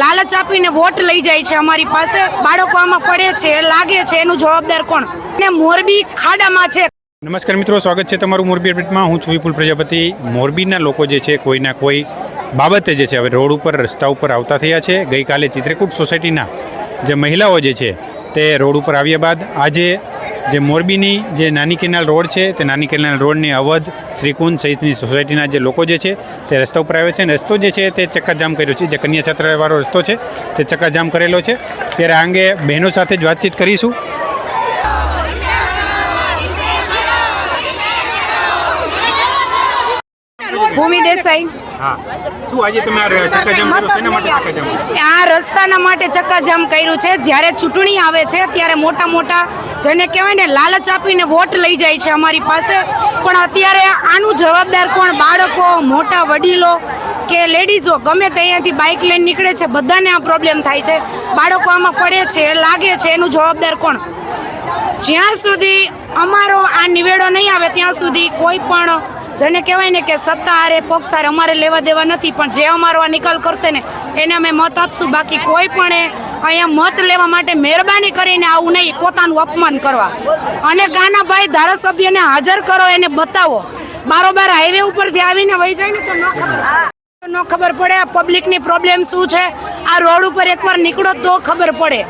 લાલચ આપીને વોટ લઈ જાય છે અમારી પાસે, બાળકો આમાં પડે છે, લાગે છે, એનું જવાબદાર કોણ? ને મોરબી ખાડામાં છે. નમસ્કાર મિત્રો, સ્વાગત છે તમારું મોરબી અપડેટમાં. હું છું વિપુલ પ્રજાપતિ. મોરબીના લોકો જે છે કોઈના કોઈ બાબતે જે છે હવે રોડ ઉપર રસ્તા ઉપર આવતા થયા છે. ગઈકાલે ચિત્રકૂટ સોસાયટીના જે મહિલાઓ જે છે તે રોડ ઉપર આવ્યા બાદ આજે જે મોરબીની જે નાની કેનાલ રોડ છે તે નાની કેનાલ રોડની અવધ શ્રીકુંજ સહિતની સોસાયટીના જે લોકો જે છે તે રસ્તા ઉપર આવે છે અને રસ્તો જે છે તે ચક્કાજામ કર્યો છે. જે કન્યા છાત્રાલયવાળો રસ્તો છે તે ચક્કાજામ કરેલો છે. ત્યારે આ અંગે બહેનો સાથે જ વાતચીત કરીશું. ભૂમિ દેસાઈ. હા, શું આજે તમે ચક્કાજામ કર્યો? શેના માટે ચક્કાજામ? આ રસ્તાના માટે ચક્કાજામ કર્યું છે. જ્યારે ચૂંટણી આવે છે ત્યારે મોટા મોટા જેને કહેવાય ને લાલચ આપીને વોટ લઈ જાય છે અમારી પાસે, પણ અત્યારે આનું જવાબદાર કોણ? બાળકો, મોટા વડીલો કે લેડીઝો ગમે તે અહીંયાથી બાઇક લઈને નીકળે છે, બધાને આ પ્રોબ્લેમ થાય છે. બાળકો આમાં પડે છે, લાગે છે, એનું જવાબદાર કોણ? જ્યાં સુધી અમારો આ નિવેડો નહીં આવે ત્યાં સુધી કોઈ પણ જેને કહેવાય ને કે સત્તા હારે પક્ષ હારે અમારે લેવા દેવા નથી, પણ જે અમારો આ નિકાલ કરશે ને એને અમે મત આપશું. બાકી કોઈ પણ અહીંયા મત લેવા માટે મહેરબાની કરીને આવું નહીં, પોતાનું અપમાન કરવા. અને ગાનાભાઈ ધારાસભ્યને હાજર કરો, એને બતાવો. બારોબાર હાઈવે ઉપરથી આવીને વહી જાય ને તો ન ખબર પડે આ પબ્લિકની પ્રોબ્લેમ શું છે. આ રોડ ઉપર એકવાર નીકળો તો ખબર પડે.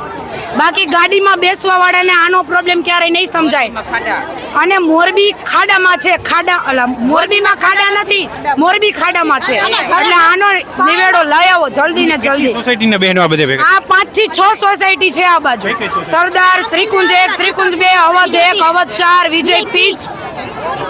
બાકી ગાડીમાં બેસવા વાળાને આનો પ્રોબ્લેમ ક્યારેય નહીં સમજાય. અને મોરબી ખાડામાં છે. મોરબીમાં ખાડા નથી, મોરબી ખાડામાં છે. એટલે આનો નિવેડો લઈ આવો જલ્દી ને જલ્દી. સોસાયટીના બહેનો આ બધે ભેગા? આ 5 થી 6 સોસાયટી છે આ બાજુ. સરદાર, શ્રીકુંજ 1, શ્રીકુંજ 2, અવધ 1, અવધ 4, વિજય પીચ,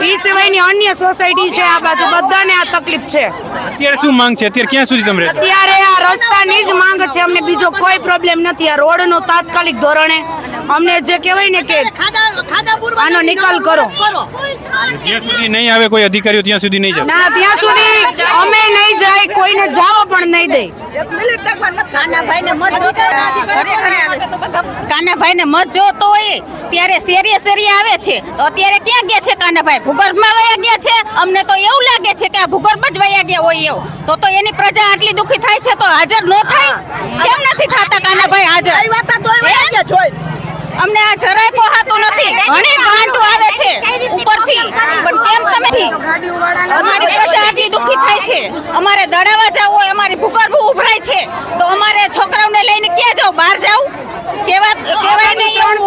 એ સિવાયની અન્ય સોસાયટી છે આ બાજુ. બધાને આ તકલીફ છે. અત્યારે શું માંગ છે? અત્યારે ક્યાં સુધી તમે? અત્યારે આ રસ્તાની જ માંગ છે. અમને બીજો કોઈ પ્રોબ્લેમ નથી. આ રોડનો તાત્કાલિક ધોરણે અમને જે કહેવાય ને કે આનો નિકાલ કરો. જ્યાં સુધી નહીં આવે કોઈ અધિકારીઓ ત્યાં સુધી નહીં જાવ? ના, ત્યાં સુધી અમે નહીં જાય, કોઈને જવા પણ નહીં દે. કાનાભાઈને મત જોતો હોય ત્યારે શેરીએ શેરીએ આવે છે, તો અત્યારે ક્યાં ગયા છે કાનાભાઈ? ભૂગર્ભમાં વયા ગયા છે. અમને તો એવું લાગે છે કે આ ભૂગર્ભ જ વયા ગયા હોય એવું. તો એની પ્રજા આટલી દુઃખી થાય છે તો હાજર ન થાય? કેમ નથી થતા કાનાભાઈ હાજર? અમને આ જરાય પોહાતું નથી. ઘણી ગાંઠો આવે છે ઉપરથી, પણ કેમ તમે? અમારી પ્રજા આટલી દુઃખી થાય છે. અમારે દડાવા જવું હોય, અમારી ભૂગર્ભ ઉભરાય છે, તો અમારે છોકરાઓને લઈને ક્યાં જાવ? બહાર જાવ? કેવાય નહીં એવું.